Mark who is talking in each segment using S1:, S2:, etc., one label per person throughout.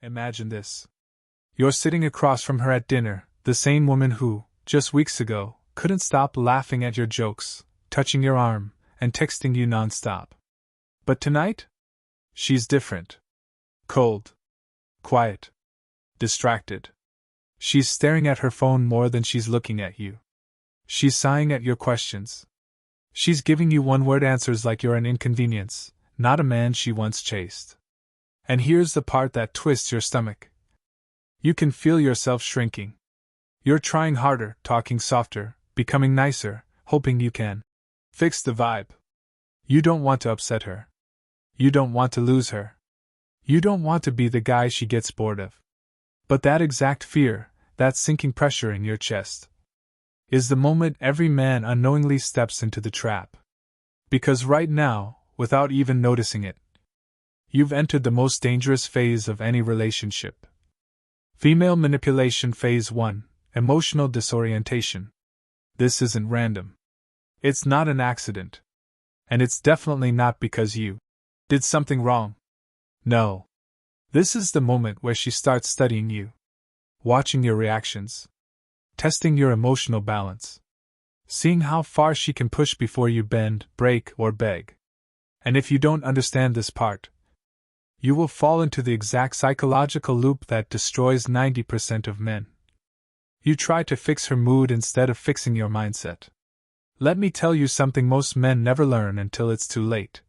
S1: Imagine this. You're sitting across from her at dinner, the same woman who, just weeks ago, couldn't stop laughing at your jokes, touching your arm, and texting you nonstop. But tonight? She's different. Cold. Quiet. Distracted. She's staring at her phone more than she's looking at you. She's sighing at your questions. She's giving you one-word answers like you're an inconvenience, not a man she once chased. And here's the part that twists your stomach. You can feel yourself shrinking. You're trying harder, talking softer, becoming nicer, hoping you can fix the vibe. You don't want to upset her. You don't want to lose her. You don't want to be the guy she gets bored of. But that exact fear, that sinking pressure in your chest, is the moment every man unknowingly steps into the trap. Because right now, without even noticing it, you've entered the most dangerous phase of any relationship. Female manipulation phase 1, emotional disorientation. This isn't random. It's not an accident. And it's definitely not because you did something wrong. No. This is the moment where she starts studying you, watching your reactions, testing your emotional balance, seeing how far she can push before you bend, break, or beg. And if you don't understand this part, you will fall into the exact psychological loop that destroys 90% of men. You try to fix her mood instead of fixing your mindset. Let me tell you something most men never learn until it's too late.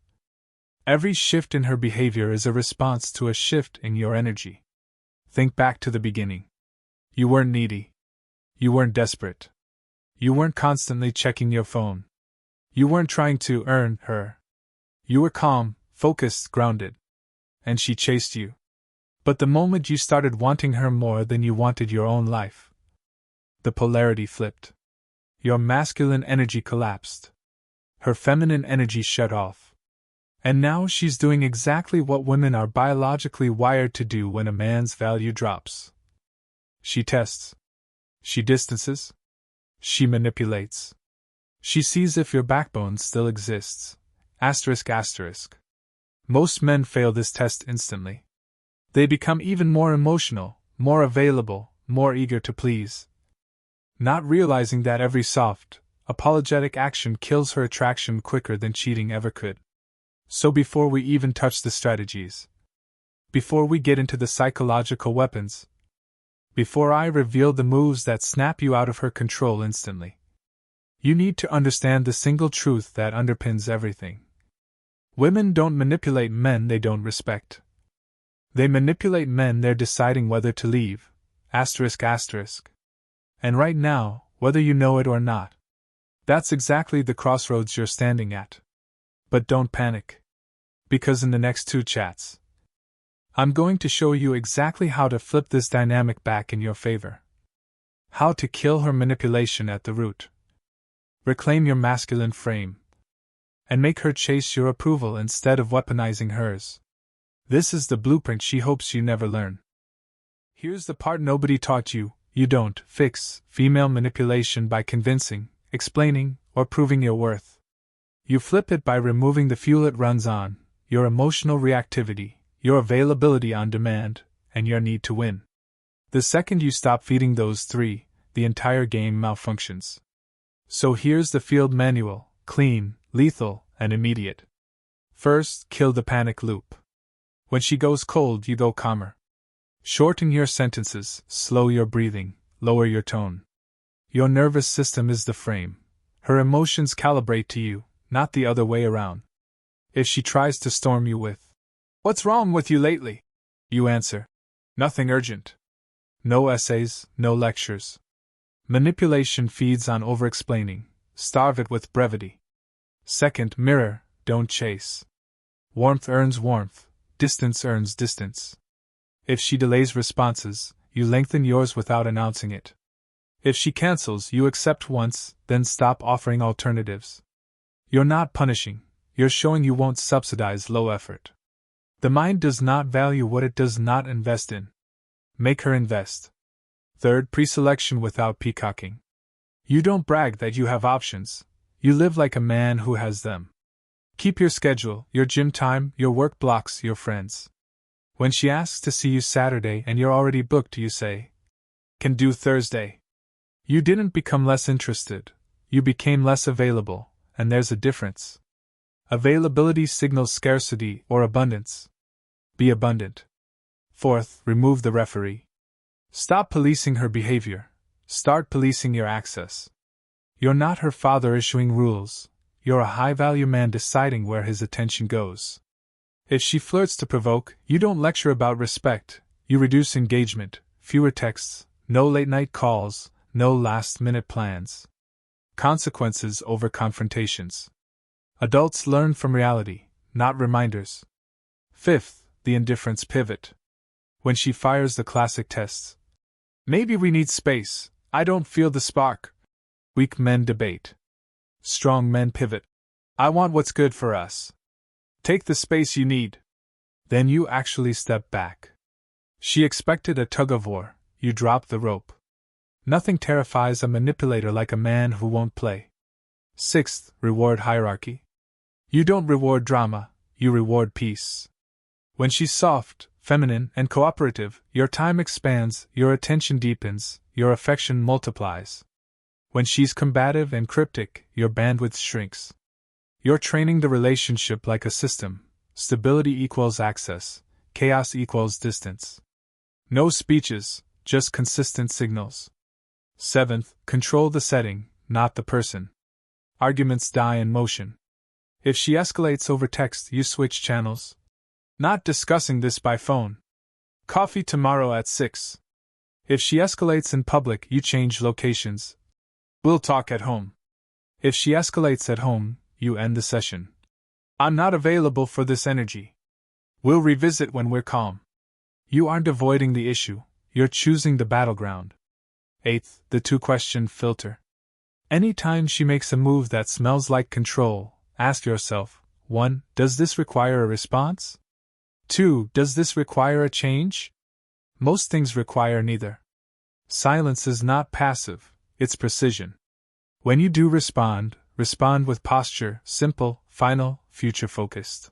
S1: Every shift in her behavior is a response to a shift in your energy. Think back to the beginning. You weren't needy. You weren't desperate. You weren't constantly checking your phone. You weren't trying to earn her. You were calm, focused, grounded. And she chased you. But the moment you started wanting her more than you wanted your own life, the polarity flipped. Your masculine energy collapsed. Her feminine energy shut off. And now she's doing exactly what women are biologically wired to do when a man's value drops. She tests. She distances. She manipulates. She sees if your backbone still exists. ***. Most men fail this test instantly. They become even more emotional, more available, more eager to please, not realizing that every soft, apologetic action kills her attraction quicker than cheating ever could. So before we even touch the strategies, before we get into the psychological weapons, before I reveal the moves that snap you out of her control instantly, you need to understand the single truth that underpins everything. Women don't manipulate men they don't respect. They manipulate men they're deciding whether to leave. ***. And right now, whether you know it or not, that's exactly the crossroads you're standing at. But don't panic. Because in the next 2 chats, I'm going to show you exactly how to flip this dynamic back in your favor. How to kill her manipulation at the root. Reclaim your masculine frame. And make her chase your approval instead of weaponizing hers. This is the blueprint she hopes you never learn. Here's the part nobody taught you. You don't fix female manipulation by convincing, explaining, or proving your worth. You flip it by removing the fuel it runs on, your emotional reactivity, your availability on demand, and your need to win. The second you stop feeding those 3, the entire game malfunctions. So here's the field manual, clean, lethal, and immediate. First, kill the panic loop. When she goes cold, you go calmer. Shorten your sentences, slow your breathing, lower your tone. Your nervous system is the frame. Her emotions calibrate to you, not the other way around. If she tries to storm you with, "What's wrong with you lately?" you answer, "Nothing urgent." No essays, no lectures. Manipulation feeds on over-explaining. Starve it with brevity. Second, mirror, don't chase. Warmth earns warmth, distance earns distance. If she delays responses, you lengthen yours without announcing it. If she cancels, you accept once, then stop offering alternatives. You're not punishing, you're showing you won't subsidize low effort. The mind does not value what it does not invest in. Make her invest. Third, pre-selection without peacocking. You don't brag that you have options, you live like a man who has them. Keep your schedule, your gym time, your work blocks, your friends. When she asks to see you Saturday and you're already booked, you say, "Can do Thursday." You didn't become less interested, you became less available, and there's a difference. Availability signals scarcity or abundance. Be abundant. Fourth, remove the referee. Stop policing her behavior. Start policing your access. You're not her father issuing rules. You're a high-value man deciding where his attention goes. If she flirts to provoke, you don't lecture about respect. You reduce engagement, fewer texts, no late-night calls, no last-minute plans. Consequences over confrontations. Adults learn from reality, not reminders. Fifth, the indifference pivot. When she fires the classic tests. Maybe we need space. I don't feel the spark. Weak men debate. Strong men pivot. I want what's good for us. Take the space you need. Then you actually step back. She expected a tug-of-war. You drop the rope. Nothing terrifies a manipulator like a man who won't play. Sixth, reward hierarchy. You don't reward drama, you reward peace. When she's soft, feminine, and cooperative, your time expands, your attention deepens, your affection multiplies. When she's combative and cryptic, your bandwidth shrinks. You're training the relationship like a system. Stability equals access, chaos equals distance. No speeches, just consistent signals. Seventh, control the setting, not the person. Arguments die in motion. If she escalates over text, you switch channels. Not discussing this by phone. Coffee tomorrow at 6. If she escalates in public, you change locations. We'll talk at home. If she escalates at home, you end the session. I'm not available for this energy. We'll revisit when we're calm. You aren't avoiding the issue, you're choosing the battleground. Eighth, the two-question filter. Anytime she makes a move that smells like control, ask yourself, 1. Does this require a response? 2. Does this require a change? Most things require neither. Silence is not passive, it's precision. When you do respond, respond with posture, simple, final, future-focused.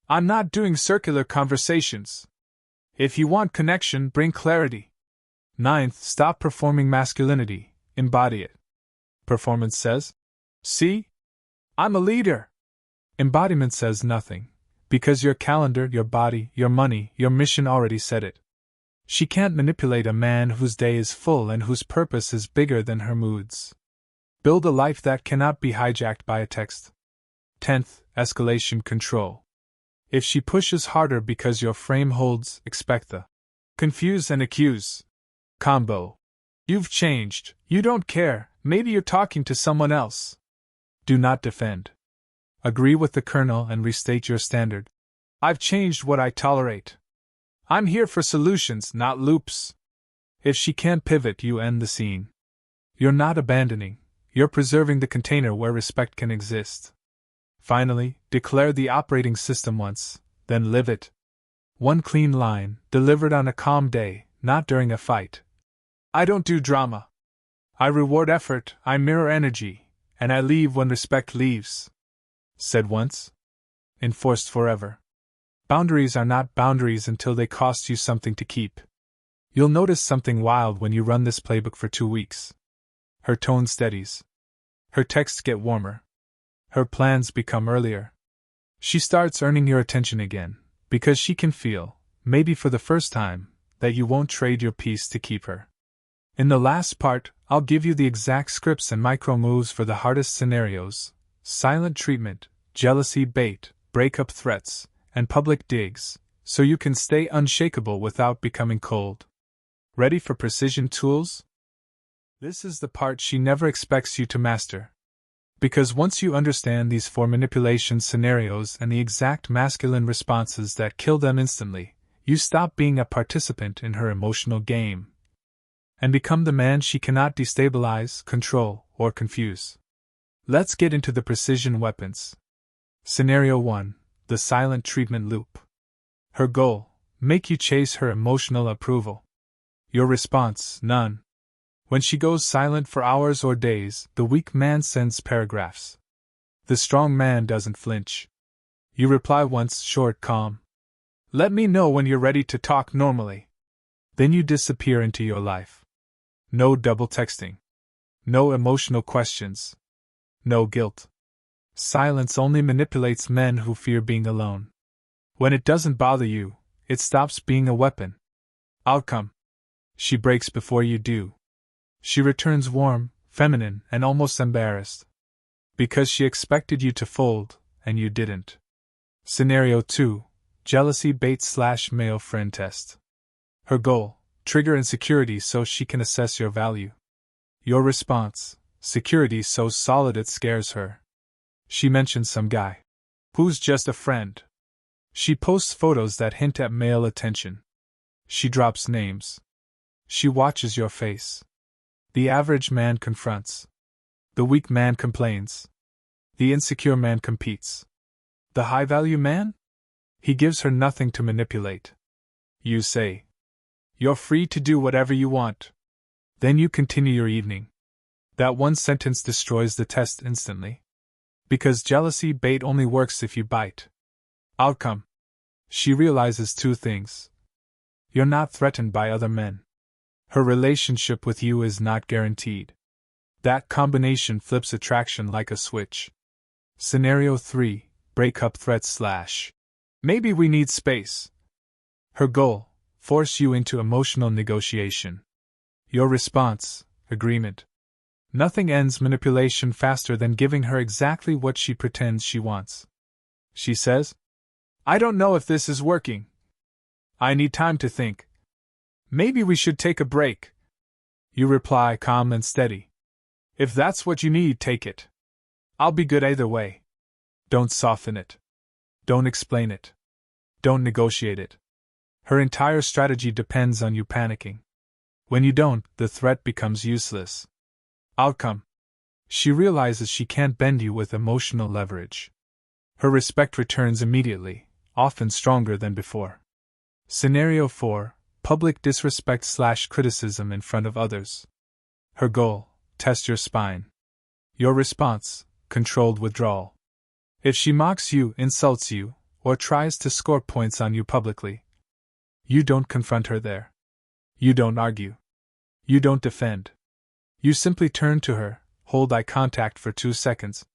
S1: I'm not doing circular conversations. If you want connection, bring clarity. Ninth, stop performing masculinity, embody it. Performance says, "See? I'm a leader." Embodiment says nothing, because your calendar, your body, your money, your mission already said it. She can't manipulate a man whose day is full and whose purpose is bigger than her moods. Build a life that cannot be hijacked by a text. 10th, escalation control. If she pushes harder because your frame holds, expect the confuse and accuse combo. You've changed, you don't care, maybe you're talking to someone else. Do not defend. Agree with the colonel and restate your standard. I've changed what I tolerate. I'm here for solutions, not loops. If she can't pivot, you end the scene. You're not abandoning, you're preserving the container where respect can exist. Finally, declare the operating system once, then live it. One clean line, delivered on a calm day, not during a fight. I don't do drama. I reward effort, I mirror energy, and I leave when respect leaves. Said once, enforced forever. Boundaries are not boundaries until they cost you something to keep. You'll notice something wild when you run this playbook for 2 weeks. Her tone steadies. Her texts get warmer. Her plans become earlier. She starts earning your attention again, because she can feel, maybe for the first time, that you won't trade your peace to keep her. In the last part, I'll give you the exact scripts and micro moves for the hardest scenarios: silent treatment, jealousy bait, breakup threats, and public digs, so you can stay unshakable without becoming cold. Ready for precision tools? This is the part she never expects you to master. Because once you understand these 4 manipulation scenarios and the exact masculine responses that kill them instantly, you stop being a participant in her emotional game and become the man she cannot destabilize, control, or confuse. Let's get into the precision weapons. Scenario 1. The silent treatment loop. Her goal: make you chase her emotional approval. Your response: none. When she goes silent for hours or days, the weak man sends paragraphs. The strong man doesn't flinch. You reply once, short, calm. Let me know when you're ready to talk normally. Then you disappear into your life. No double texting. No emotional questions. No guilt. Silence only manipulates men who fear being alone. When it doesn't bother you, it stops being a weapon. Outcome: she breaks before you do. She returns warm, feminine, and almost embarrassed. Because she expected you to fold, and you didn't. Scenario 2: Jealousy bait/male friend test. Her goal: trigger insecurity so she can assess your value. Your response: security so solid it scares her. She mentions some guy who's just a friend. She posts photos that hint at male attention. She drops names. She watches your face. The average man confronts. The weak man complains. The insecure man competes. The high-value man? He gives her nothing to manipulate. You say, "You're free to do whatever you want." Then you continue your evening. That one sentence destroys the test instantly. Because jealousy bait only works if you bite. Outcome: she realizes two things. You're not threatened by other men. Her relationship with you is not guaranteed. That combination flips attraction like a switch. Scenario 3: breakup threats / maybe we need space. Her goal: force you into emotional negotiation. Your response: agreement. Nothing ends manipulation faster than giving her exactly what she pretends she wants. She says, "I don't know if this is working. I need time to think. Maybe we should take a break." You reply calm and steady. "If that's what you need, take it. I'll be good either way." Don't soften it. Don't explain it. Don't negotiate it. Her entire strategy depends on you panicking. When you don't, the threat becomes useless. Outcome: she realizes she can't bend you with emotional leverage. Her respect returns immediately, often stronger than before. Scenario 4: public disrespect/criticism in front of others. Her goal: test your spine. Your response: controlled withdrawal. If she mocks you, insults you, or tries to score points on you publicly, you don't confront her there. You don't argue. You don't defend. You simply turn to her, hold eye contact for 2 seconds,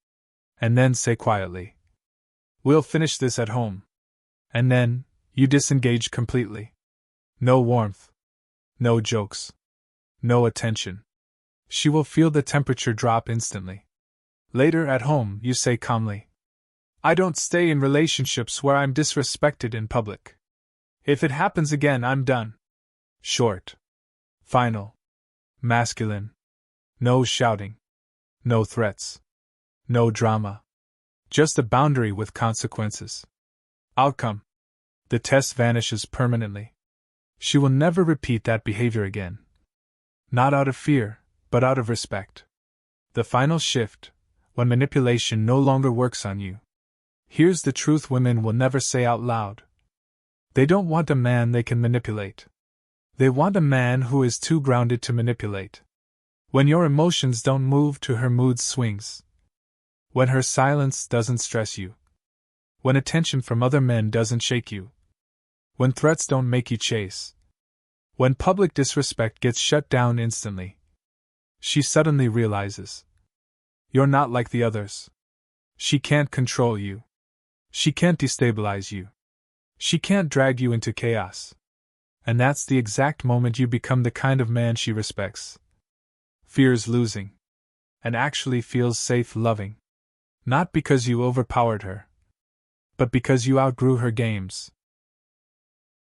S1: and then say quietly, "We'll finish this at home." And then, you disengage completely. No warmth. No jokes. No attention. She will feel the temperature drop instantly. Later at home, you say calmly, "I don't stay in relationships where I'm disrespected in public. If it happens again, I'm done." Short. Final. Masculine. No shouting. No threats. No drama. Just a boundary with consequences. Outcome: the test vanishes permanently. She will never repeat that behavior again. Not out of fear, but out of respect. The final shift: when manipulation no longer works on you. Here's the truth women will never say out loud. They don't want a man they can manipulate. They want a man who is too grounded to manipulate. When your emotions don't move to her mood swings. When her silence doesn't stress you. When attention from other men doesn't shake you. When threats don't make you chase. When public disrespect gets shut down instantly. She suddenly realizes. You're not like the others. She can't control you. She can't destabilize you. She can't drag you into chaos. And that's the exact moment you become the kind of man she respects. Fears losing. And actually feels safe loving. Not because you overpowered her, but because you outgrew her games.